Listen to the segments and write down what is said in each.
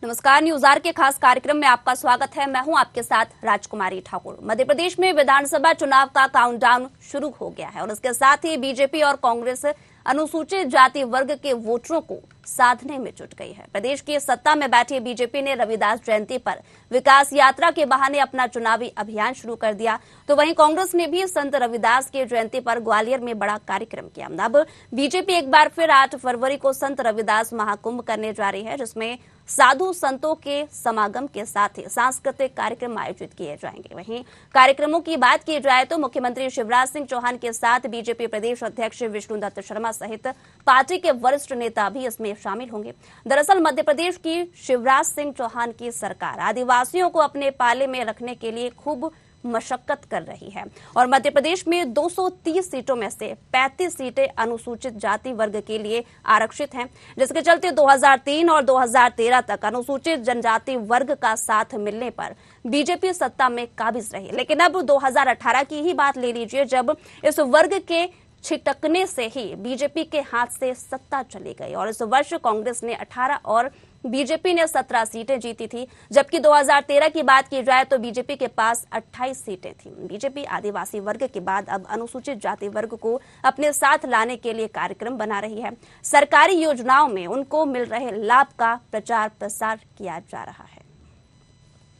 नमस्कार, news are के खास कार्यक्रम में आपका स्वागत है। मैं हूं आपके साथ राजकुमारी ठाकुर। मध्य प्रदेश में विधानसभा चुनाव का काउंटडाउन शुरू हो गया है और उसके साथ ही बीजेपी और कांग्रेस अनुसूचित जाति वर्ग के वोटरों को साधने में जुट गई है। प्रदेश की सत्ता में बैठी बीजेपी ने रविदास जयंती पर विकास यात्रा के बहाने अपना चुनावी अभियान शुरू कर दिया, तो वहीं कांग्रेस ने भी संत रविदास की जयंती पर ग्वालियर में बड़ा कार्यक्रम किया। अब बीजेपी एक बार फिर 8 फरवरी को संत रविदास महाकुंभ करने जा रही है, जिसमें साधु संतों के समागम के साथ ही सांस्कृतिक कार्यक्रम आयोजित किए जाएंगे। वहीं कार्यक्रमों की बात की जाए तो मुख्यमंत्री शिवराज सिंह चौहान के साथ बीजेपी प्रदेश अध्यक्ष विष्णुदत्त शर्मा सहित पार्टी के वरिष्ठ नेता भी इसमें शामिल होंगे। दरअसल मध्य प्रदेश की शिवराज सिंह चौहान की सरकार आदिवासियों को अपने पाले में रखने के लिए खूब मशक्कत कर रही है और मध्य प्रदेश में 230 सीटों में से 35 सीटें अनुसूचित जाति वर्ग के लिए आरक्षित हैं, जिसके चलते 2003 और 2013 तक अनुसूचित जनजाति वर्ग का साथ मिलने पर बीजेपी सत्ता में काबिज रही। लेकिन अब 2018 की ही बात ले लीजिए, जब इस वर्ग के छिटकने से ही बीजेपी के हाथ से सत्ता चली गई और इस वर्ष कांग्रेस ने 18 और बीजेपी ने 17 सीटें जीती थी, जबकि 2013 की बात की जाए तो बीजेपी के पास 28 सीटें थीं। बीजेपी आदिवासी वर्ग के बाद अब अनुसूचित जाति वर्ग को अपने साथ लाने के लिए कार्यक्रम बना रही है। सरकारी योजनाओं में उनको मिल रहे लाभ का प्रचार प्रसार किया जा रहा है।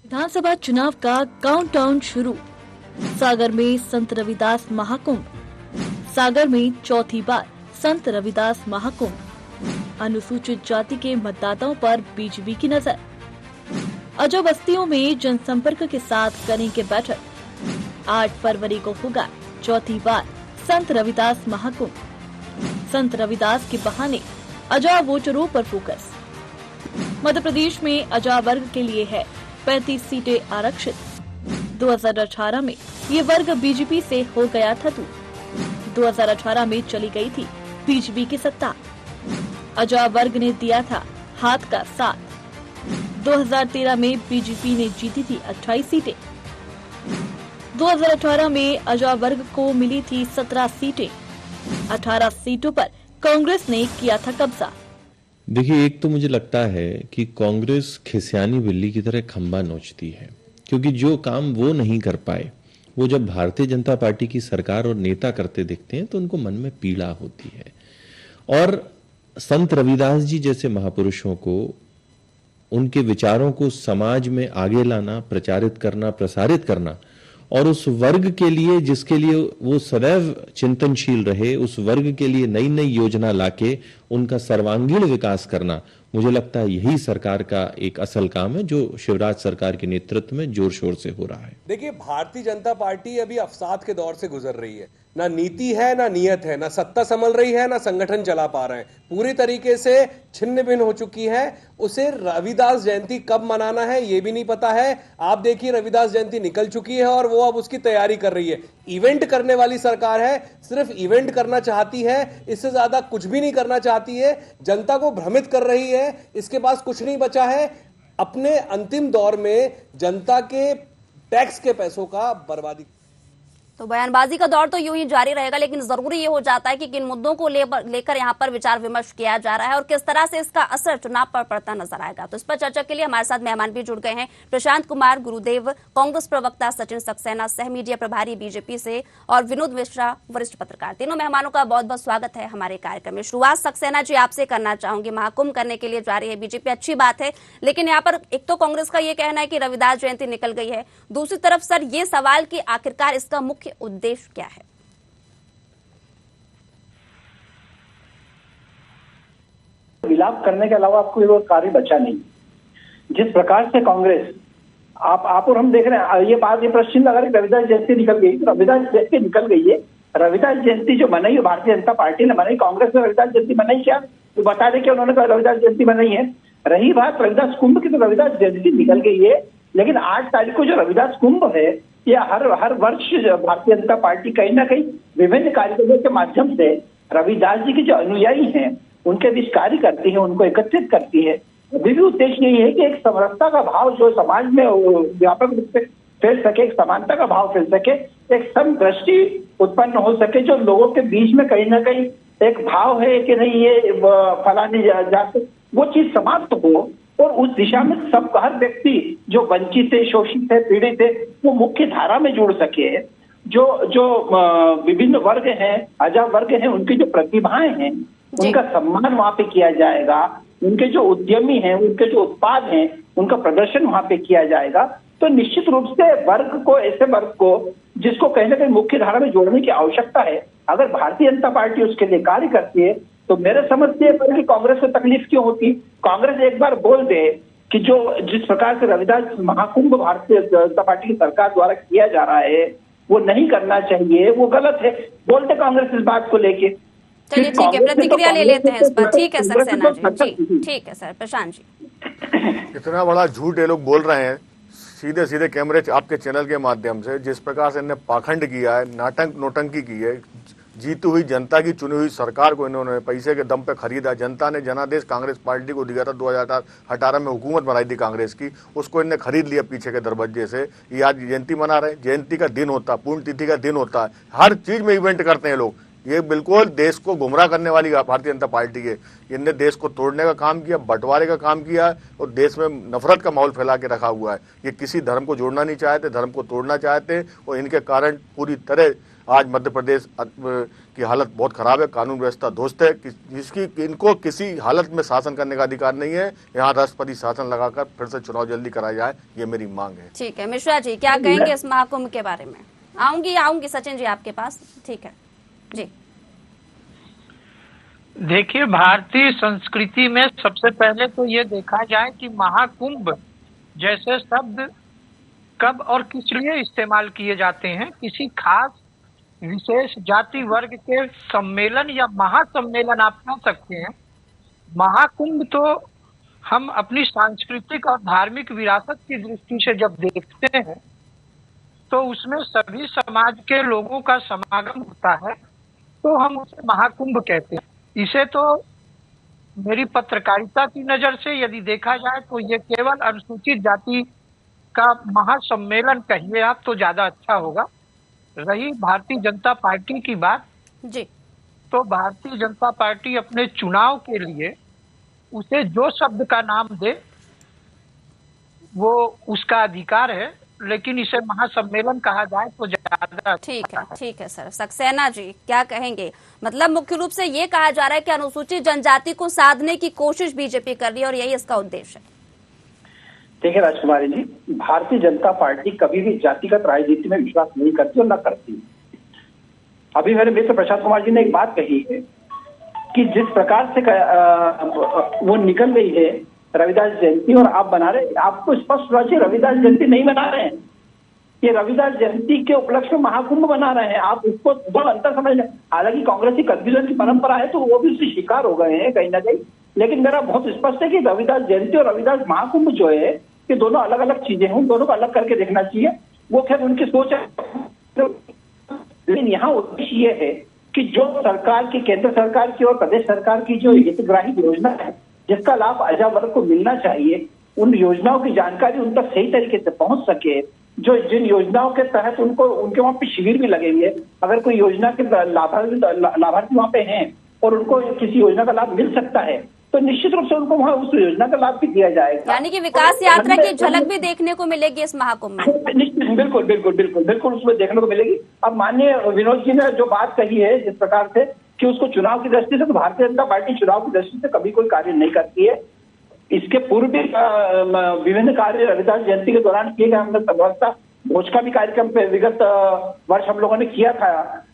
विधानसभा चुनाव का काउंटडाउन शुरू। सागर में संत रविदास महाकुंभ। सागर में चौथी बार संत रविदास महाकुंभ। अनुसूचित जाति के मतदाताओं पर बीजेपी की नजर। अजय बस्तियों में जनसंपर्क के साथ करेंगे बैठक। 8 फरवरी को होगा चौथी बार संत रविदास महाकुंभ। संत रविदास के बहाने अजय वोटरों पर फोकस। मध्य प्रदेश में अजय वर्ग के लिए है 35 सीटें आरक्षित। 2018 में ये वर्ग बीजेपी से हो गया था। 2018 में चली गई थी बीजेपी की सत्ता। अजय वर्ग ने दिया था हाथ का साथ। 2013 में बीजेपी ने जीती थी 28 सीटें। 2018 में अजय वर्ग को मिली थी 17 सीटें। 18 सीटों पर कांग्रेस ने किया था कब्जा। देखिए, एक तो मुझे लगता है कि कांग्रेस खिसियानी बिल्ली की तरह खंबा नोचती है, क्योंकि जो काम वो नहीं कर पाए वो जब भारतीय जनता पार्टी की सरकार और नेता करते दिखते हैं तो उनको मन में पीड़ा होती है। और संत रविदास जी जैसे महापुरुषों को, उनके विचारों को समाज में आगे लाना, प्रचारित करना, प्रसारित करना और उस वर्ग के लिए जिसके लिए वो सदैव चिंतनशील रहे, उस वर्ग के लिए नई नई योजना लाके उनका सर्वांगीण विकास करना, मुझे लगता है यही सरकार का एक असल काम है जो शिवराज सरकार के नेतृत्व में जोर शोर से हो रहा है। देखिए, भारतीय जनता पार्टी अभी अवसाद के दौर से गुजर रही है। ना नीति है, ना नियत है, ना सत्ता संभल रही है, ना संगठन चला पा रहे हैं। पूरी तरीके से छिन्न भिन्न हो चुकी है। उसे रविदास जयंती कब मनाना है ये भी नहीं पता है। आप देखिए, रविदास जयंती निकल चुकी है और वो अब उसकी तैयारी कर रही है। इवेंट करने वाली सरकार है, सिर्फ इवेंट करना चाहती है, इससे ज्यादा कुछ भी नहीं करना चाहती है। जनता को भ्रमित कर रही है, इसके पास कुछ नहीं बचा है। अपने अंतिम दौर में जनता के टैक्स के पैसों का बर्बादी। तो बयानबाजी का दौर तो यूं ही जारी रहेगा, लेकिन जरूरी ये हो जाता है कि किन मुद्दों को लेकर यहाँ पर विचार विमर्श किया जा रहा है और किस तरह से इसका असर चुनाव पर पड़ता नजर आएगा। तो इस पर चर्चा के लिए हमारे साथ मेहमान भी जुड़ गए हैं। प्रशांत कुमार गुरुदेव, कांग्रेस प्रवक्ता सचिन सक्सेना, सह मीडिया प्रभारी बीजेपी से, और विनोद मिश्रा, वरिष्ठ पत्रकार। तीनों मेहमानों का बहुत बहुत स्वागत है हमारे कार्यक्रम में। शुरुआत सक्सेना जी आपसे करना चाहूंगी। महाकुंभ करने के लिए जा रही है बीजेपी, अच्छी बात है, लेकिन यहाँ पर एक तो कांग्रेस का ये कहना है कि रविदास जयंती निकल गई है, दूसरी तरफ सर ये सवाल कि आखिरकार इसका मुख्य उद्देश्य क्या है? विलाप करने के अलावा आपको कोई कार्य बचा नहीं। जिस प्रकार से कांग्रेस आप और हम देख रहे हैं, ये प्रश्न लगा कि रविदास जयंती निकल गई, तो रविदास जयंती निकल गई है। रविदास जयंती जो मनाई भारतीय जनता पार्टी ने मनाई, कांग्रेस ने रविदास जयंती मनाई क्या? तो बता दें कि उन्होंने रविदास जयंती मनाई है। रही बात रविदास कुंभ की, तो रविदास जयंती निकल गई है, लेकिन 8 तारीख को जो रविदास कुंभ है, या हर वर्ष भारतीय जनता पार्टी कहीं ना कहीं विभिन्न कार्यक्रमों के माध्यम से रविदास जी के जो अनुयायी हैं उनके बीच कार्य करती है, उनको एकत्रित करती है। अभी भी उद्देश्य यही है कि एक समरसता का भाव जो समाज में व्यापक रूप से फैल सके, एक समानता का भाव फैल सके, एक समदृष्टि उत्पन्न हो सके, जो लोगों के बीच में कहीं ना कहीं एक भाव है कि नहीं ये फलानी जात, वो चीज समाप्त हो और उस दिशा में सब हर व्यक्ति जो वंचित है, शोषित है, पीड़ित है, वो मुख्य धारा में जुड़ सके। जो जो विभिन्न वर्ग हैं, अजा वर्ग हैं, उनकी जो प्रतिभाएं हैं उनका सम्मान वहां पे किया जाएगा। उनके जो उद्यमी हैं, उनके जो उत्पाद हैं, उनका प्रदर्शन वहां पे किया जाएगा। तो निश्चित रूप से वर्ग को, ऐसे वर्ग को जिसको कहीं ना कहीं मुख्य धारा में जोड़ने की आवश्यकता है, अगर भारतीय जनता पार्टी उसके लिए कार्य करती है तो मेरे समझ से कि कांग्रेस को तकलीफ क्यों होती। कांग्रेस एक बार बोल दे कि जो जिस प्रकार से रविदास महाकुंभ भारतीय जनता पार्टी की सरकार द्वारा किया जा रहा है वो नहीं करना चाहिए, वो गलत है, बोलते कांग्रेस इस बात को लेके। चलिए ठीक है, प्रतिक्रिया ले लेते हैं इस पर। ठीक है सक्सेना जी, ठीक है सर। प्रशांत जी, इतना बड़ा झूठ ये लोग बोल रहे हैं सीधे सीधे कैमरे आपके चैनल के माध्यम से, जिस प्रकार से इन्होंने पाखंड किया है, नाटक नोटंकी की है। जीती हुई जनता की चुनी हुई सरकार को इन्होंने पैसे के दम पे खरीदा। जनता ने जनादेश कांग्रेस पार्टी को दिया था, 2018 में हुकूमत बनाई थी कांग्रेस की, उसको इन्हें खरीद लिया पीछे के दरवाजे से। ये आज जयंती मना रहे हैं, जयंती का दिन होता है, पुण्यतिथि का दिन होता है, हर चीज में इवेंट करते हैं लोग। ये बिल्कुल देश को गुमराह करने वाली भारतीय जनता पार्टी है। इनने देश को तोड़ने का काम किया, बंटवारे का काम किया और देश में नफरत का माहौल फैला के रखा हुआ है। ये किसी धर्म को जोड़ना नहीं चाहते, धर्म को तोड़ना चाहते और इनके कारण पूरी तरह आज मध्य प्रदेश की हालत बहुत खराब है, कानून व्यवस्था ध्वस्त है, जिसकी इनको किसी हालत में शासन करने का अधिकार नहीं है। यहाँ राष्ट्रपति शासन लगाकर फिर से चुनाव जल्दी कराया जाए, ये मेरी मांग है। ठीक है मिश्रा जी, क्या कहेंगे इस महाकुंभ के बारे में? आऊंगी सचिन जी आपके पास। ठीक है जी। देखिए, भारतीय संस्कृति में सबसे पहले तो ये देखा जाए कि महाकुंभ जैसे शब्द कब और किस लिए इस्तेमाल किए जाते हैं। किसी खास विशेष जाति वर्ग के सम्मेलन या महासम्मेलन आप कह सकते हैं। महाकुंभ तो हम अपनी सांस्कृतिक और धार्मिक विरासत की दृष्टि से जब देखते हैं तो उसमें सभी समाज के लोगों का समागम होता है, तो हम उसे महाकुंभ कहते हैं। इसे तो मेरी पत्रकारिता की नजर से यदि देखा जाए तो ये केवल अनुसूचित जाति का महासम्मेलन कहिए आप तो ज्यादा अच्छा होगा। रही भारतीय जनता पार्टी की बात जी, तो भारतीय जनता पार्टी अपने चुनाव के लिए उसे जो शब्द का नाम दे वो उसका अधिकार है, लेकिन इसे महासम्मेलन कहा जाए तो ज्यादा। ठीक है सर। सक्सेना जी क्या कहेंगे? मतलब मुख्य रूप से ये कहा जा रहा है कि अनुसूचित जनजाति को साधने की कोशिश बीजेपी कर रही है और यही इसका उद्देश्य है। देखिए राजकुमारी जी, भारतीय जनता पार्टी कभी भी जातिगत राजनीति में विश्वास नहीं करती और न करती। अभी मेरे मित्र प्रशांत कुमार जी ने एक बात कही है कि जिस प्रकार से वो निकल गई है रविदास जयंती और आप बना रहे, आपको स्पष्ट रूप से रविदास जयंती नहीं बना रहे हैं, ये रविदास जयंती के उपलक्ष्य में महाकुंभ बना रहे हैं। आप उसको बहुत अंतर समझ लें। हालांकि कांग्रेस की कंफ्यूजन की परंपरा है तो वो भी उससे शिकार हो गए हैं कहीं ना कहीं, लेकिन मेरा बहुत स्पष्ट है कि रविदास जयंती और रविदास महाकुंभ जो है ये दोनों अलग अलग चीजें हैं, दोनों को अलग करके देखना चाहिए। वो खैर उनकी सोच है, लेकिन यहाँ उद्देश्य ये है कि जो सरकार की, केंद्र सरकार की और प्रदेश सरकार की जो हितग्राही योजना है जिसका लाभ अजा वर्ग को मिलना चाहिए, उन योजनाओं की जानकारी उन तक सही तरीके से पहुंच सके। जो जिन योजनाओं के तहत उनको उनके वहां पे शिविर भी लगेंगे, अगर कोई योजना के लाभार्थी वहां पे हैं और उनको किसी योजना का लाभ मिल सकता है तो निश्चित रूप से उनको वहाँ उस योजना का लाभ भी दिया जाएगा। यानी कि विकास यात्रा की झलक भी देखने को मिलेगी इस महाकुंभ में। निश्चित, बिल्कुल बिल्कुल बिल्कुल बिल्कुल उसमें देखने को मिलेगी। अब माननीय विनोद जी ने जो बात कही है जिस प्रकार से कि उसको चुनाव की दृष्टि से, तो भारतीय जनता पार्टी चुनाव की दृष्टि से कभी कोई कार्य नहीं करती है। इसके पूर्व भी विभिन्न कार्य रविदास जयंती के दौरान किए गए। हमने संभवतः भोज का भी कार्यक्रम पे विगत वर्ष हम लोगों ने किया था,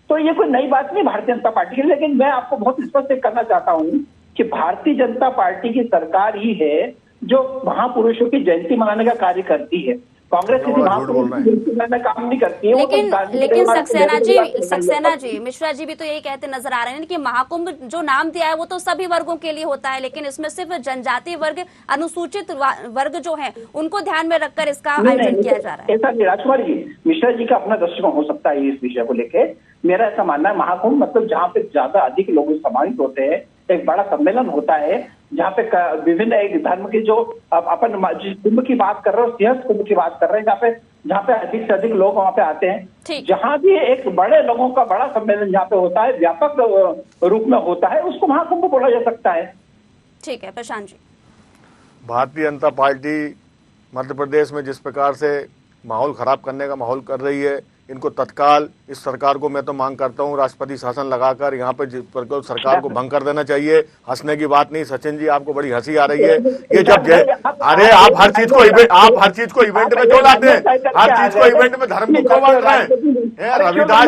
तो ये कोई नई बात नहीं भारतीय जनता पार्टी की। लेकिन मैं आपको बहुत स्पष्ट करना चाहता हूँ कि भारतीय जनता पार्टी की सरकार ही है जो महापुरुषों की जयंती मनाने का कार्य करती है। कांग्रेस किसी महापुरुष की जयंती मनाने का काम नहीं करती है। लेकिन सक्सेना जी, मिश्रा जी भी तो यही कहते नजर आ रहे हैं कि महाकुंभ जो नाम दिया है वो तो सभी वर्गों के लिए होता है, लेकिन इसमें सिर्फ जनजातीय वर्ग, अनुसूचित वर्ग जो है उनको ध्यान में रखकर इसका आयोजन किया जा रहा है। ऐसा नहीं राजकुमार जी, मिश्रा जी का अपना दृष्टिकोण हो सकता है इस विषय को लेकर। मेरा ऐसा मानना है महाकुंभ मतलब जहाँ पे ज्यादा अधिक लोग समाहित होते हैं, एक बड़ा सम्मेलन होता है जहाँ पे विभिन्न एक धर्म की जो अपन कुंभ की बात कर रहे हो, सिंहस्थ कुंभ की बात कर रहे हैं, जहाँ पे अधिक से अधिक लोग वहाँ पे आते हैं, जहाँ भी एक बड़े लोगों का बड़ा सम्मेलन जहाँ पे होता है, व्यापक रूप में होता है, उसको महाकुंभ बोला जा सकता है। ठीक है प्रशांत जी। भारतीय जनता पार्टी मध्य प्रदेश में जिस प्रकार से माहौल खराब करने का माहौल कर रही है, इनको तत्काल इस सरकार को मैं तो मांग करता हूं राष्ट्रपति शासन लगाकर यहाँ पे सरकार को भंग कर देना चाहिए। हंसने की बात नहीं सचिन जी, आपको बड़ी हंसी आ रही है। ये जब अरे आप हर चीज को इवेंट में क्यों लाते हैं? हर चीज को इवेंट में धर्म को क्यों बांट रहे हैं? रविदास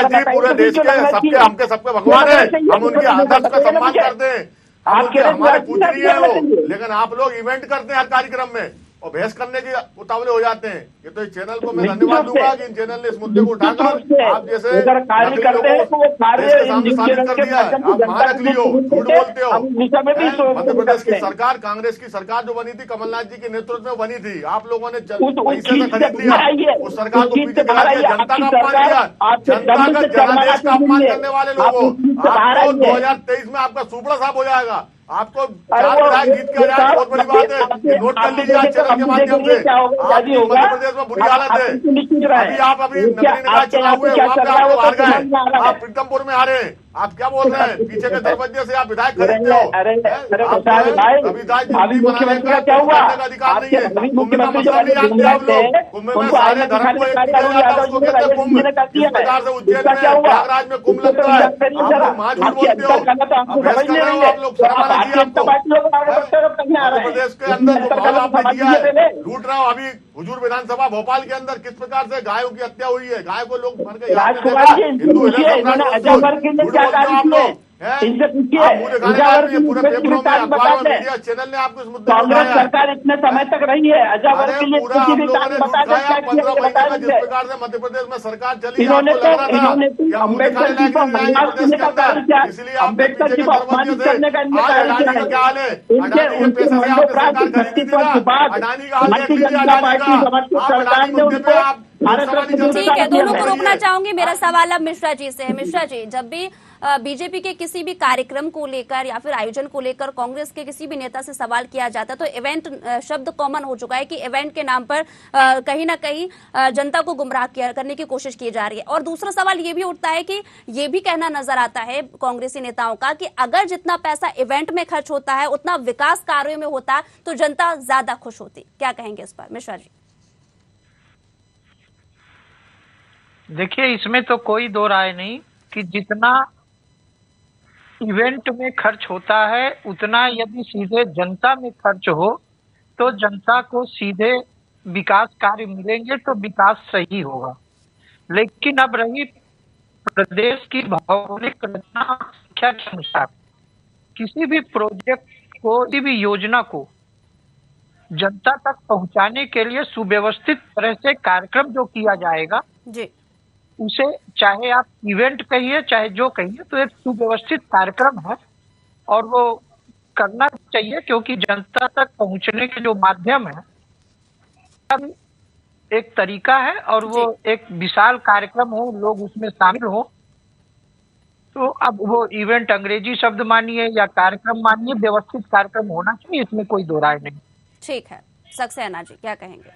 जी पूरे देश के सबके भगवान है, हम उनके आदर्श का सम्मान करते हैं, हमारे पूजनीय है वो, लेकिन आप लोग इवेंट करते हैं हर कार्यक्रम में और बहस करने के उतावले हो जाते हैं। ये तो इस चैनल को मैं धन्यवाद दूंगा कि इन चैनल ने इस मुद्दे को उठाकर आप जैसे नकली लोगों को देश के सामने साबित कर दिया है। आप महानकली हो, झूठ बोलते हो। मध्य प्रदेश की सरकार, कांग्रेस की सरकार जो बनी थी, कमलनाथ जी के नेतृत्व में बनी थी, आप लोगों ने पैसे से खरीद लिया, उस सरकार को पीछे गिरा दिया, जनता का अपमान किया, जनता का जनादेश का अपमान करने वाले लोगों। आपको 2023 में आपका सुपड़ा साफ हो जाएगा। आपको 4 विधायक जीत के आ जाए, बहुत बड़ी बात है। नोट कर लीजिए आज चैनल के माध्यम से। आपकी मध्य प्रदेश में बुरी हालत है। अभी नगरीय निकाय चुनाव हुए, वहाँ पे आप हार गए, आप प्रीतमपुर में हारे। आप क्या बोल रहे हैं? पीछे के दरवाजे से आप विधायक खरीदते हो। अभी मुख्यमंत्री का क्या हुआ? अधिकार नहीं है। कुंभ का मसला नहीं जानते आप लोग। कुंभ में सारे धर्म को एक किया जाता है, उसको कहते हैं कुंभ। इस प्रकार से उज्जैन में, प्रयागराज में कुंभ लगता है। आप लोग महाझूठ बोलते हो, बहस कर रहे हो आप लोग। शर्म आना चाहिए आपको। मध्य प्रदेश के अंदर जो माहौल आपने दिया है, लूट रहा हो। अभी हुजूर विधानसभा भोपाल के अंदर किस प्रकार से गायों की हत्या हुई है, गाय को लोग मर गए। इनसे पूछिए, पूरे पेपरों में, अखबारों में, मीडिया चैनल ने आपको इस मुद्दे को कांग्रेस सरकार इतने समय तक रही है, अजावर के लिए किसी भी काम बता दें, क्या किया बता जिस प्रकार से मध्य प्रदेश में सरकार चली, इन्होंने अम्बेडकर जी को बर्बाद करने का कार्य किया, अम्बेडकर जी को अपमानित करने का इनका कार्य किया है। इनके मंडोपराध व्यक्तित्व के बाद भारतीय जनता पार्टी समर्थित सरकार ने उनको ठीक है, दोनों को रोकना चाहूंगी। मेरा सवाल अब मिश्रा जी से है। मिश्रा जी, जब भी बीजेपी के किसी भी कार्यक्रम को लेकर या फिर आयोजन को लेकर कांग्रेस के किसी भी नेता से सवाल किया जाता है तो इवेंट शब्द कॉमन हो चुका है कि इवेंट के नाम पर कहीं ना कहीं जनता को गुमराह करने की कोशिश की जा रही है। और दूसरा सवाल ये भी उठता है कि ये भी कहना नजर आता है कांग्रेसी नेताओं का कि अगर जितना पैसा इवेंट में खर्च होता है उतना विकास कार्यों में होता तो जनता ज्यादा खुश होती। क्या कहेंगे इस पर मिश्रा जी? देखिए, इसमें तो कोई दो राय नहीं कि जितना इवेंट में खर्च होता है उतना यदि सीधे जनता में खर्च हो तो जनता को सीधे विकास कार्य मिलेंगे तो विकास सही होगा। लेकिन अब रही प्रदेश की भौगोलिक रचना संख्या के अनुसार किसी भी प्रोजेक्ट को, किसी भी योजना को जनता तक पहुंचाने के लिए सुव्यवस्थित तरह से कार्यक्रम जो किया जाएगा जी, उसे चाहे आप इवेंट कहिए चाहे जो कहिए, तो एक सुव्यवस्थित कार्यक्रम है और वो करना चाहिए, क्योंकि जनता तक पहुंचने के जो माध्यम है अब एक तरीका है और वो एक विशाल कार्यक्रम हो, लोग उसमें शामिल हो। तो अब वो इवेंट अंग्रेजी शब्द मानिए या कार्यक्रम मानिए, व्यवस्थित कार्यक्रम होना चाहिए, इसमें कोई दो राय नहीं। ठीक है, सक्सेना जी क्या कहेंगे?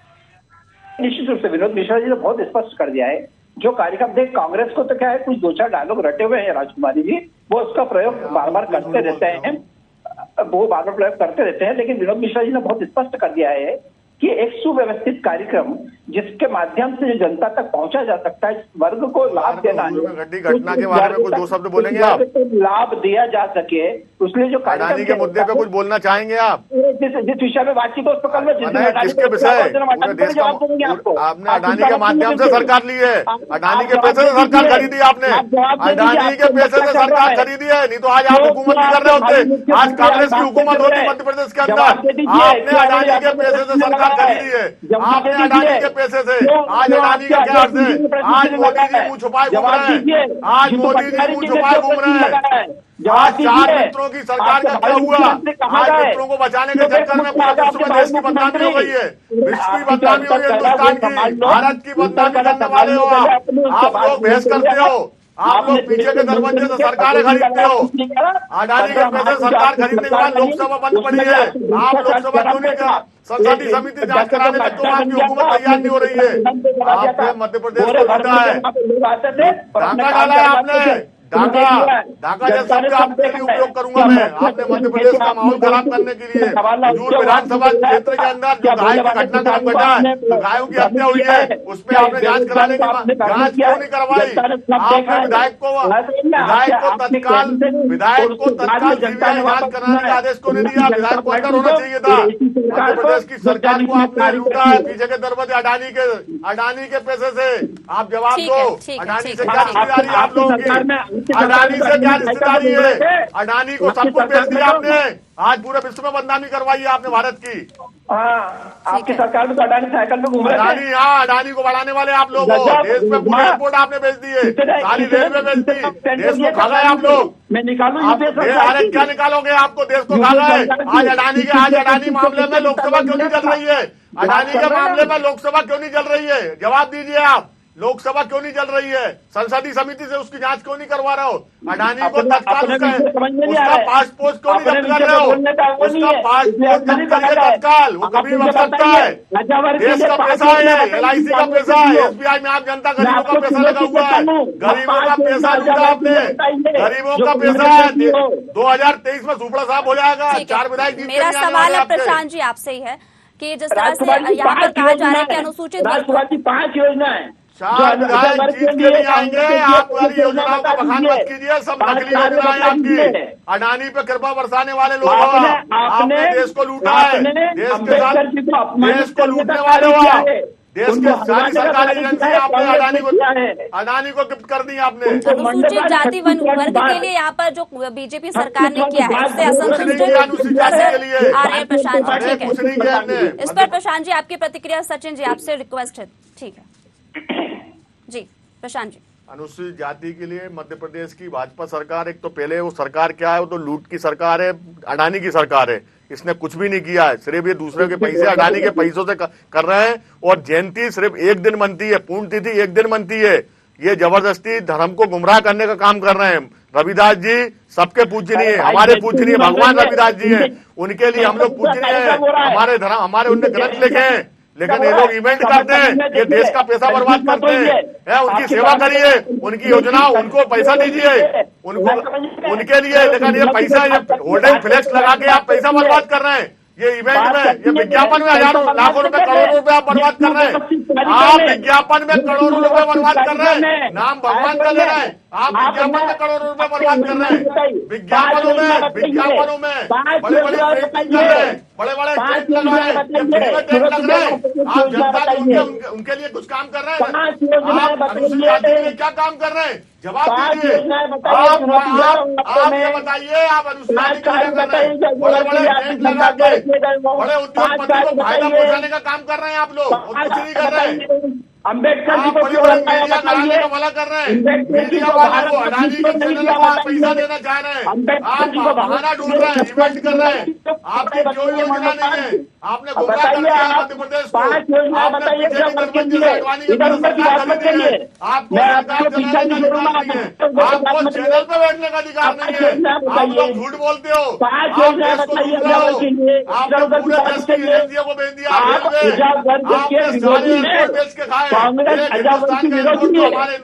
निश्चित रूप से विनोद मिश्रा जी ने बहुत स्पष्ट कर दिया है। जो कार्यक्रम देख, कांग्रेस को तो क्या है, कुछ 2-4 डायलॉग रटे हुए हैं राजकुमारी जी, वो उसका प्रयोग बार बार करते रहते हैं, लेकिन विनोद मिश्रा जी ने बहुत स्पष्ट कर दिया है कि एक सुव्यवस्थित कार्यक्रम जिसके माध्यम से जनता तक पहुंचा जा सकता है, वर्ग को लाभ देना है, घटना के बारे में कुछ 2 शब्द बोलेंगे आप? लाभ दिया जा सके, उसलिए जो अडानी के मुद्दे पे कुछ बोलना चाहेंगे आप? जिस विषय में बातचीत हो उस पर कल में किसके विषय? आपने अडानी के माध्यम से सरकार ली है, अडानी के पैसे से सरकार खरीदी आपने, अडानी के पैसे से सरकार खरीदी है, नहीं तो आज आप हुकूमत नहीं कर रहे होते। आज कांग्रेस की हुकूमत होती मध्य प्रदेश के अंदर। आपने अडानी के पैसे से सरकार खरीदी है, आपने अडानी के पैसे से। आज अडानी का क्या अर्थ है? आज मोदी जी मुंह छुपाए घूम रहे हैं, आज मोदी जी मुंह छुपाए घूम रहे हैं। आज 4 मित्रों की सरकार का क्या हुआ? आज मित्रों को बचाने के चक्कर में पूरे विश्व में देश की बदनामी हो गई है, विश्व की बदनामी हो गई, हिंदुस्तान की, भारत की बदनामी करने वाले हो आप लोग बहस करते हो, आप लोग पीछे के दरवाजे से सरकारें खरीदते हो। अडानी के पैसे सरकार खरीदने के बाद लोकसभा बंद पड़ी है, आप लोकसभा क्यों नहीं कर? संसदीय समिति जांच कराने में क्यों आपकी हुकूमत तैयार नहीं हो रही है? आपने मध्य प्रदेश को लूटा है, डाका डाला है आपने, ढाका जैसे शब्द आपके लिए उपयोग करूंगा मैं। आपने मध्य प्रदेश का माहौल खराब करने के लिए हजूर विधानसभा क्षेत्र के अंदर जो गाय का घटनाक्रम घटा है, तो गायों की हत्या हुई है, उस पर आपने जांच कराने की जांच क्यों नहीं करवाई? आपने विधायक को तत्काल सीबीआई जांच कराने का आदेश क्यों नहीं दिया? विधायक को अंदर होना चाहिए था। मध्य प्रदेश की सरकार को आपने लूटा है पीछे के दरवाजे अडानी के पैसे से। आप जवाब दो, अडानी से क्या रिश्तेदारी है आप लोगों की? अडानी से क्या रिश्तेदारी है? अडानी को सब कुछ बेच दिया आपने। आज पूरे विश्व में बदनामी करवाई है आपने भारत की। आपकी सरकार में तो अडानी साइकिल में घूम रहे थे। अडानी को बढ़ाने वाले आप लोग हो। देश में पूरे एयरपोर्ट आपने बेच दिए, सारी रेलवे बेच दी, देश को खा गए आप लोग। मैं निकालू अरे क्या निकालोगे? आपको देश को खा गए। आज अडानी मामले में लोकसभा क्यों नहीं चल रही है? अडानी के मामले में लोकसभा क्यों नहीं चल रही है? जवाब दीजिए आप। लोकसभा क्यों नहीं चल रही है? संसदीय समिति से उसकी जांच क्यों नहीं करवा रहे हो? अडानी को तत्काल उसका पासपोर्ट क्यों नहीं जब्त कर रहे हो? उसका पासपोर्ट जब्त करिए तत्काल, वो कभी बच सकता है। देश का पैसा है, LIC का पैसा है, SBI में आप जनता गरीबों का पैसा लगा हुआ है। गरीबों का पैसा लूटा आपने, गरीबों का पैसा है। 2023 में सुपड़ा साहब हो जाएगा। 4 विधायक जीत। मेरा सवाल है प्रशांत जी आपसे ही है कि जिस तरह से यहाँ पर कहा जा रहा है कि अनुसूचित 5 योजनाएं 4 विधायक जीत के नहीं आएंगे। आप वाली योजनाओं का बखान मत कीजिए, सब नकली योजनाएं आपकी। अडानी पे कृपा बरसाने वाले लोग हो। आपने देश को लूटा है, देश के साथ देश को लूटने वाले हो। देश के सारी सरकारी एजेंसी आपने अडानी को गिफ्ट कर दी आपने। अनुसूचित जाति वर्ग के लिए यहाँ पर जो बीजेपी सरकार ने किया है उससे असंतुष्ट आ रहे हैं प्रशांत जी। ठीक है, इस पर प्रशांत जी आपकी प्रतिक्रिया। सचिन जी आपसे रिक्वेस्ट है। ठीक है जी प्रशांत जी। अनुसूचित जाति के लिए मध्य प्रदेश की भाजपा सरकार, एक तो पहले वो सरकार क्या है, वो तो लूट की सरकार है, अडानी की सरकार है। इसने कुछ भी नहीं किया है, सिर्फ ये दूसरे के पैसे अडानी के पैसों से कर रहे हैं। और जयंती सिर्फ एक दिन बनती है, पुण्यतिथि एक दिन बनती है। ये जबरदस्ती धर्म को गुमराह करने का काम कर रहे हैं। रविदास जी सबके पूजनीय, हमारे पूजनीय भगवान रविदास जी हैं, उनके लिए हम लोग पूजनीय हैं। हमारे धर्म, हमारे उनने ग्रंथ लिखे हैं, लेकिन ये लोग इवेंट करते हैं, ये देश का पैसा बर्बाद करते हैं। उनकी सेवा करिए, उनकी योजना, उनको पैसा दीजिए उनके लिए। लेकिन ये पैसा, ये होल्डिंग फ्लेक्स लगा के आप पैसा बर्बाद कर रहे हैं। ये इवेंट में, ये विज्ञापन में हजारों लाखों रुपए, करोड़ों रुपए आप बर्बाद कर रहे हैं। आप विज्ञापन में करोड़ों रुपए बर्बाद कर रहे हैं, नाम भगवान का ले रहे हैं। आप विज्ञापन में करोड़ों रुपए बर्बाद कर रहे हैं। विज्ञापनों में बड़े बड़े टेंट लग रहे हैं, बड़े बड़े टेंट लग रहे हैं, टेंट लग रहे हैं। आप जनता उनके लिए कुछ काम कर रहे हैं? आप अनुसूचित जाति के लिए क्या काम कर रहे हैं? जवाब दीजिए। आप ये बताइए, आप अनुसूचित जाति का क्या कर रहे हैं? बड़े बड़े टेंट लगा के बड़े उद्योगपति को फायदा पहुंचाने का काम कर रहे हैं आप लोग, और कुछ नहीं कर रहे हैं। अम्बेडकर जी को मीडिया कराने का भला कर रहे हैं। मीडिया वालों को, अडानी के चैनलों को आप पैसा देना चाह रहे हैं। आप बहाना ढूंढ रहे हैं, इवेंट कर रहे हैं। आपकी कोई योजना नहीं है। आपने गुमराह कर दिया मध्य प्रदेश को। आपने पीछे की दरबंदी से अडवाणी की सरकार खरीदी है। आपको सरकार चलाने का अधिकार नहीं है, आपको चैनल पे बैठने का अधिकार नहीं है। आप लोग झूठ बोलते हो, आप देश को लूट रहे हो। आपने पूरे देश की एजेंसियों को बेच दिया, आपने सारे एयरपोर्ट बेच के खाए। हिंदुस्तान के एयरपोर्ट को हमारे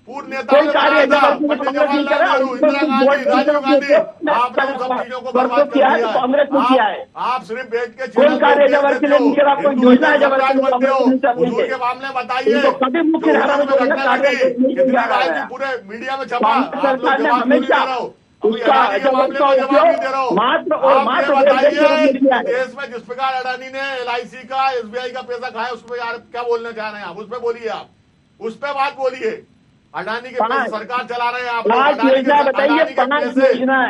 पूर्व नेताओं ने बनाया था, पंडित जवाहरलाल नेहरू, इंदिरा गांधी, राजीव गांधी। आप लोग सब चीजों को बर्बाद कर दिया है। आप सिर्फ बैठ के चैनल के मामले बताइए, घटना घटी, कितनी बार पूरे मीडिया में छपा। आप लोग जवाब नहीं दे रहे हो, अडानी के मामले में जवाब नहीं दे रहा हूँ। आप ये बताइए, देश में जिस प्रकार अडानी ने LIC का, SBI का पैसा खाया, उस पर यार क्या बोलना चाह रहे हैं आप? उस पर बोलिए, आप उस पर बात बोलिए। अडानी के पैसे सरकार चला रहे हैं आप लोग।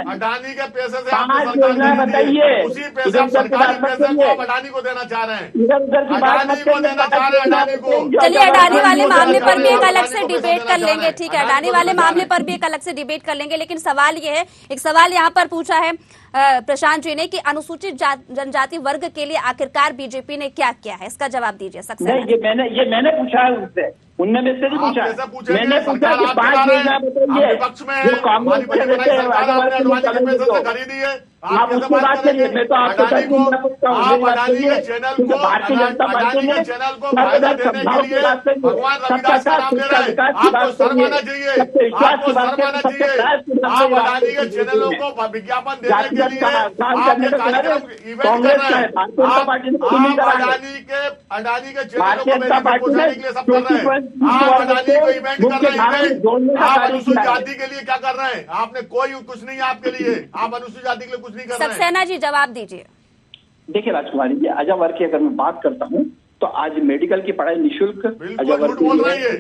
अडानी के पैसे से आप सरकार बताइए, उसी पैसे, सरकारी पैसे को आप अडानी को देना चाह रहे हैं, अडानी को देना चाह रहे हैं, अडानी को। चलिए अडानी वाले मामले पर भी एक अलग से डिबेट कर लेंगे। ठीक है, अडानी वाले मामले पर भी एक अलग से डिबेट कर लेंगे। लेकिन सवाल ये है, एक सवाल यहाँ पर पूछा है प्रशांत जी ने कि अनुसूचित जनजाति वर्ग के लिए आखिरकार बीजेपी ने क्या किया है, इसका जवाब दीजिए। नहीं, ये मैंने पूछा है उनसे, उनने मुझसे नहीं पूछा। मैंने पूछा कि 5 योजना बताइए जो कांग्रेस खरीदी है। आप कैसे बात करेंगे? अडानी को, आप अडानी के चैनल को, अडानी के चैनल को फायदा देने के लिए भगवान रविदास का नाम ले रहे हैं। आपको शर्म आना चाहिए, आपको शर्म आना चाहिए। आप अडानी के चैनलों को विज्ञापन देने के लिए आप ये कार्यक्रम इवेंट कर रहे हैं। आप अडानी के चैनलों को पहुंचाने के लिए सब कर रहे हैं। आप अडानी को इवेंट कर रहे हैं। आप अनुसूचित जाति के लिए क्या कर रहे हैं? आपने कोई कुछ नहीं है आपके लिए, आप अनुसूचित जाति के लिए कुछ नहीं कर रहे हैं। सक्सेना जी जवाब दीजिए। देखिए राजकुमारी जी, अजय वर्ग की अगर मैं बात करता हूँ तो आज मेडिकल की पढ़ाई निःशुल्क, बिल्कुल झूठ बोल रही है।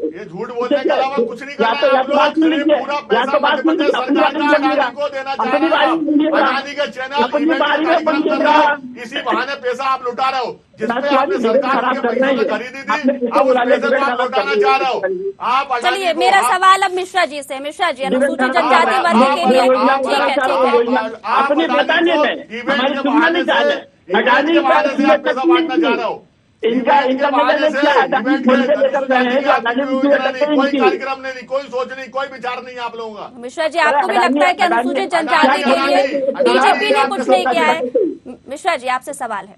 ये झूठ बोलने के अलावा कुछ नहीं कर रहे हैं आप लोग। पूरा पैसा मध्य प्रदेश सरकार का अडानी को देना चाह रहे हो। अडानी के चैनल इवेंट कार्यक्रम कर रहे हो, इसी बहाने पैसा आप लुटा रहे हो। जिसमें आपने सरकार के पैसे से खरीदी थी, अब उस पैसे को आप लौटाना चाह रहे हो। आप चलिए, मेरा सवाल अब मिश्रा जी से। मिश्रा जी, अनुसूचित जनजाति वर्ग के लिए ठीक है। आप अडानी को इवेंट के बहाने से आप पैसा बांटना चाह रहे हो। इनका बहाने से इवेंट कोई कार्यक्रम नहीं, कोई सोच नहीं, कोई विचार नहीं आप लोगों का। मिश्रा जी, आपको भी लगता है कि अनुसूचित जनजाति के लिए बीजेपी ने कुछ नहीं किया है? मिश्रा जी, आपसे सवाल है।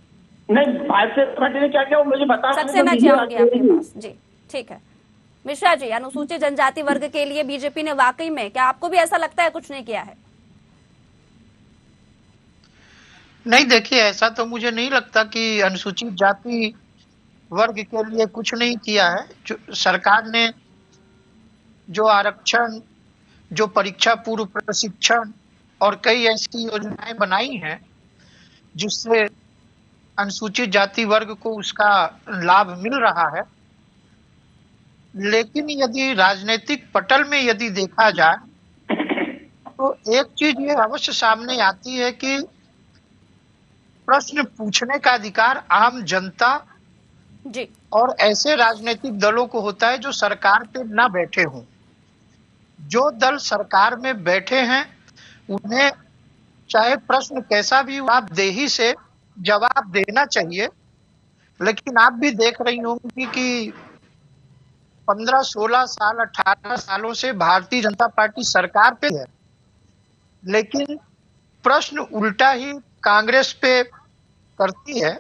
नहीं, भारतीय पार्टी ने क्या किया मुझे बता। सक्सेना जी आएंगे आपके पास। जी ठीक है। मिश्रा जी, अनुसूचित जनजाति वर्ग के लिए बीजेपी ने वाकई में, क्या आपको भी ऐसा लगता है कुछ नहीं किया है? नहीं, देखिए, ऐसा तो मुझे नहीं लगता कि अनुसूचित जाति वर्ग के लिए कुछ नहीं किया है। जो सरकार ने जो आरक्षण, जो परीक्षा पूर्व प्रशिक्षण और कई ऐसी योजनाएं बनाई हैं जिससे अनुसूचित जाति वर्ग को उसका लाभ मिल रहा है। लेकिन यदि राजनीतिक पटल में यदि देखा जाए तो एक चीज ये अवश्य सामने आती है कि प्रश्न पूछने का अधिकार आम जनता जी और ऐसे राजनीतिक दलों को होता है जो सरकार पे ना बैठे हों। जो दल सरकार में बैठे हैं उन्हें चाहे प्रश्न कैसा भी जवाबदेही से जवाब देना चाहिए। लेकिन आप भी देख रही होंगी कि 15, 16 साल, 18 सालों से भारतीय जनता पार्टी सरकार पे है, लेकिन प्रश्न उल्टा ही कांग्रेस पे करती है।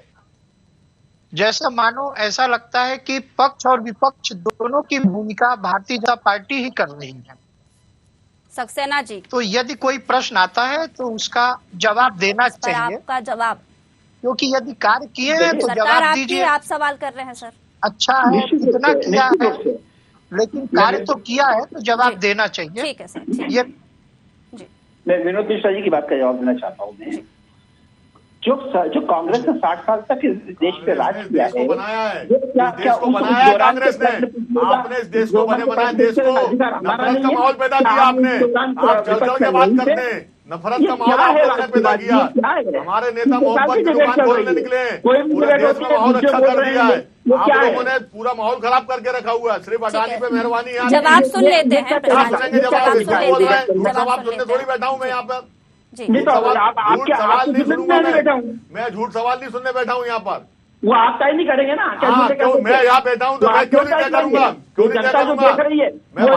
जैसा मानो ऐसा लगता है कि पक्ष और विपक्ष दोनों की भूमिका भारतीय जनता पार्टी ही कर रही है। सक्सेना जी, तो यदि कोई प्रश्न आता है तो उसका जवाब देना चाहिए। आपका जवाब, क्योंकि यदि कार्य किए हैं तो जवाब दीजिए। आप सवाल कर रहे हैं सर। अच्छा है, इतना किया है, लेकिन कार्य तो किया है तो जवाब देना चाहिए। ठीक है सर। ये मैं विनोद मिश्रा जी की बात का जवाब देना चाहता हूँ। मैं जो कांग्रेस ने 60 साल तक इस देश पे राज किया है, बनाया है, देश को बनाया है कांग्रेस ने। आपने इस देश को बनाया, देश को नफरत का माहौल पैदा किया आपने। आप जल के बात करते हैं, नफरत का माहौल आपने पैदा किया। हमारे नेता मोहब्बत की दुकान खोलने निकले, पूरे देश में माहौल अच्छा कर दिया है। आप लोगों ने पूरा माहौल खराब करके रखा हुआ है। सिर्फ अडानी पे मेहरबानी है। जवाब सुन लेते हैं, जवाब सुनने थोड़ी बैठा हूँ मैं यहाँ पर। नहीं तो झूठ सवाल नहीं सुनूंगा मैं झूठ सवाल नहीं सुनने बैठा हूँ यहाँ पर। वो आप तय नहीं करेंगे ना। क्यों मैं यहाँ बैठा हूँ तो मैं क्यों नहीं तय करूंगा? क्यों नहीं तय करूंगा? मैं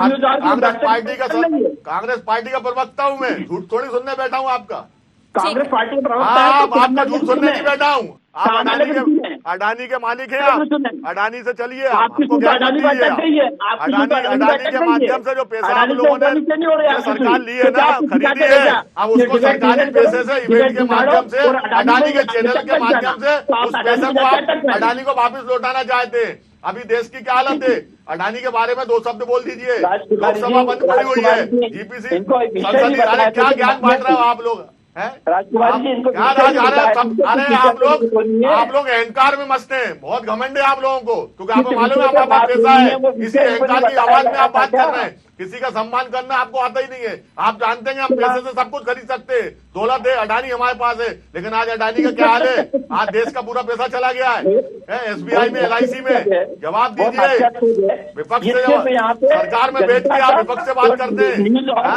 कांग्रेस पार्टी का प्रवक्ता हूँ। मैं झूठ थोड़ी सुनने बैठा हूँ आपका। कांग्रेस पार्टी का प्रवक्ता है। आप आपका झूठ सुनने नहीं बैठा हूँ। आप अडानी के मालिक हैं। आप अडानी से चलिए, आपको क्या करनी है? अडानी के माध्यम से जो पैसा आप लोगों ने सरकार ली है ना, खरीदी है, अब उसको सरकारी पैसे से इवेंट के माध्यम से, अडानी के चैनल के माध्यम से उस पैसे को आप अडानी को वापस लौटाना चाहते हैं। अभी देश की क्या हालत है? अडानी के बारे में 2 शब्द बोल दीजिए। लोकसभा बंद पड़ी हुई है, जीपीसी संसदीय, क्या ज्ञान बांट रहे हो आप लोग? राजकुमारी जी, इनको अरे आप लोग अहंकार में मस्त हैं। बहुत घमंड है आप लोगों को, क्योंकि आपको मालूम है आपका बाप कैसा है। इसी अहंकार की आवाज में आप बात कर रहे हैं। किसी का सम्मान करना आपको आता ही नहीं है। आप जानते हैं हम पैसे से सब कुछ खरीद सकते हैं, दौलत है, अडानी हमारे पास है। लेकिन आज अडानी का क्या हाल है? आज देश का पूरा पैसा चला गया है SBI में, LIC में। जवाब दीजिए। विपक्ष से सरकार में बैठ के आप विपक्ष से बात करते हैं।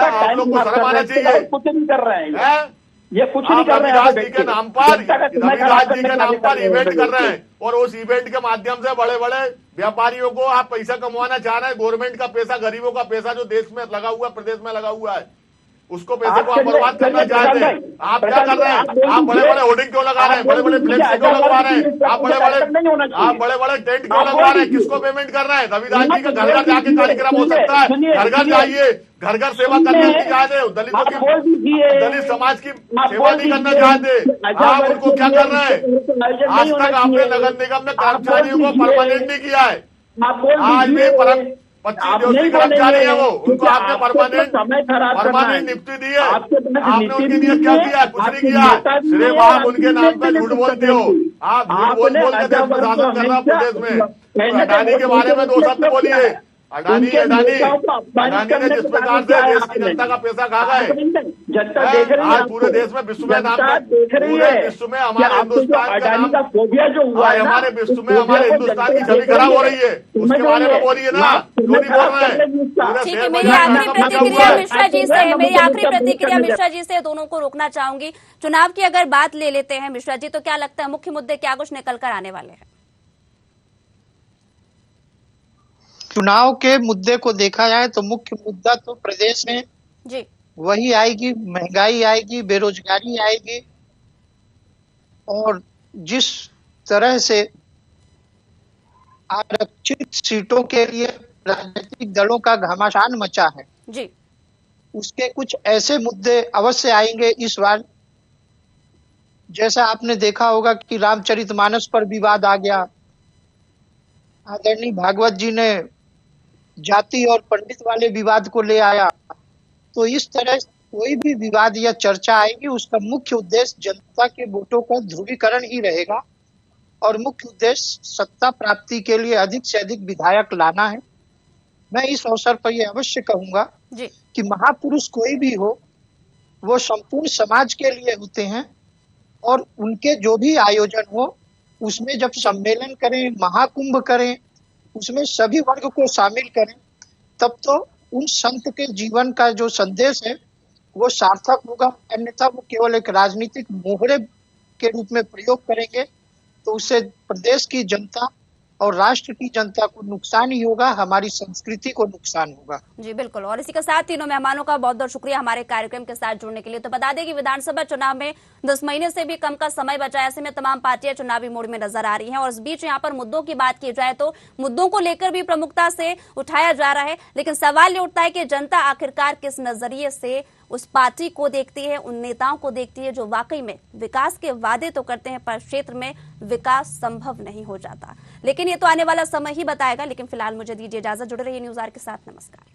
आप लोग को शर्म आना चाहिए। कुछ नहीं कर रहे हैं, ये कुछ नहीं कर रहे हैं। रविदास जी के नाम पर इवेंट कर रहे हैं, और उस इवेंट के माध्यम से बड़े बड़े व्यापारियों को आप पैसा कमाना चाह रहे हैं। गवर्नमेंट का पैसा, गरीबों का पैसा जो देश में लगा हुआ है, प्रदेश में लगा हुआ है। उसको पैसे को आप बर्बाद करना चाहते हैं। आप क्या कर रहे हैं? आप बड़े बड़े होर्डिंग क्यों लगा रहे हैं? बड़े बड़े फ्लेक्स क्यों लगवा रहे हैं? आप बड़े बड़े टेंट क्यों लगवा रहे हैं? किसको पेमेंट कर रहे हैं? रविदास जी का घर घर जाके कार्यक्रम हो सकता है, घर घर जाइए, घर घर सेवा करने की चाहते, दलितों की, दलित समाज की सेवा नहीं करना चाहते, आप उनको क्या कर रहे हैं? आज तक आपने नगर निगम में कर्मचारियों को परमानेंट नहीं किया है। आज भी 25 दिवसीय कर्मचारी है वो, उनको आपने परमानेंट नियुक्ति दी है। आपने उनके लिए क्या किया? कुछ नहीं किया। सिर्फ आप उनके नाम पे झूठ बोलते हो। आप झूठ बोल के देश में शासन कर रहा प्रदेश में। अडानी के बारे में 2 शब्द बोलिए। अडानी ने जिस प्रकार से देश की जनता का पैसा खा गए, आज पूरे देश में विश्व में नाम, पूरे विश्व में हमारे हिंदुस्तान का नाम, हमारे विश्व में हमारे हिंदुस्तान की छवि खराब हो रही है। उसके बारे में बोलिए ना, क्यों नहीं बोल रहे हैं? ठीक है, मेरी आखिरी प्रतिक्रिया मिश्रा जी से, मेरी आखिरी प्रतिक्रिया मिश्रा जी से, दोनों को रोकना चाहूंगी। चुनाव की अगर बात ले लेते हैं मिश्रा जी, तो क्या लगता है मुख्य मुद्दे क्या कुछ निकल कर आने वाले हैं? चुनाव के मुद्दे को देखा जाए तो मुख्य मुद्दा तो प्रदेश में जी वही आएगी, महंगाई आएगी, बेरोजगारी आएगी, और जिस तरह से आरक्षित सीटों के लिए राजनीतिक दलों का घमासान मचा है जी, उसके कुछ ऐसे मुद्दे अवश्य आएंगे इस बार। जैसा आपने देखा होगा कि रामचरितमानस पर विवाद आ गया, आदरणीय भागवत जी ने जाति और पंडित वाले विवाद को ले आया। तो इस तरह कोई भी विवाद या चर्चा आएगी, उसका मुख्य उद्देश्य जनता के वोटों का ध्रुवीकरण ही रहेगा, और मुख्य उद्देश्य सत्ता प्राप्ति के लिए अधिक से अधिक विधायक लाना है। मैं इस अवसर पर यह अवश्य कहूंगा कि महापुरुष कोई भी हो, वो संपूर्ण समाज के लिए होते हैं, और उनके जो भी आयोजन हो उसमें जब सम्मेलन करें, महाकुंभ करें, उसमें सभी वर्ग को शामिल करें, तब तो उन संत के जीवन का जो संदेश है वो सार्थक होगा। अन्यथा वो केवल एक राजनीतिक मोहरे के रूप में प्रयोग करेंगे तो उससे प्रदेश की जनता और राष्ट्र की जनता को नुकसान ही होगा, हमारी संस्कृति को नुकसान होगा। जी बिल्कुल। और इसी के साथ तीनों मेहमानों का बहुत बहुत शुक्रिया हमारे कार्यक्रम के साथ जुड़ने के लिए। तो बता दें कि विधानसभा चुनाव में 10 महीने से भी कम का समय बचा है, ऐसे में तमाम पार्टियां चुनावी मोड में नजर आ रही हैं। और इस बीच यहाँ पर मुद्दों की बात की जाए तो मुद्दों को लेकर भी प्रमुखता से उठाया जा रहा है, लेकिन सवाल ये उठता है कि जनता आखिरकार किस नजरिए से उस पार्टी को देखती है, उन नेताओं को देखती है जो वाकई में विकास के वादे तो करते हैं पर क्षेत्र में विकास संभव नहीं हो जाता। लेकिन ये तो आने वाला समय ही बताएगा। लेकिन फिलहाल मुझे दीजिए इजाजत, जुड़े रहिए न्यूज़ आवर के साथ। नमस्कार।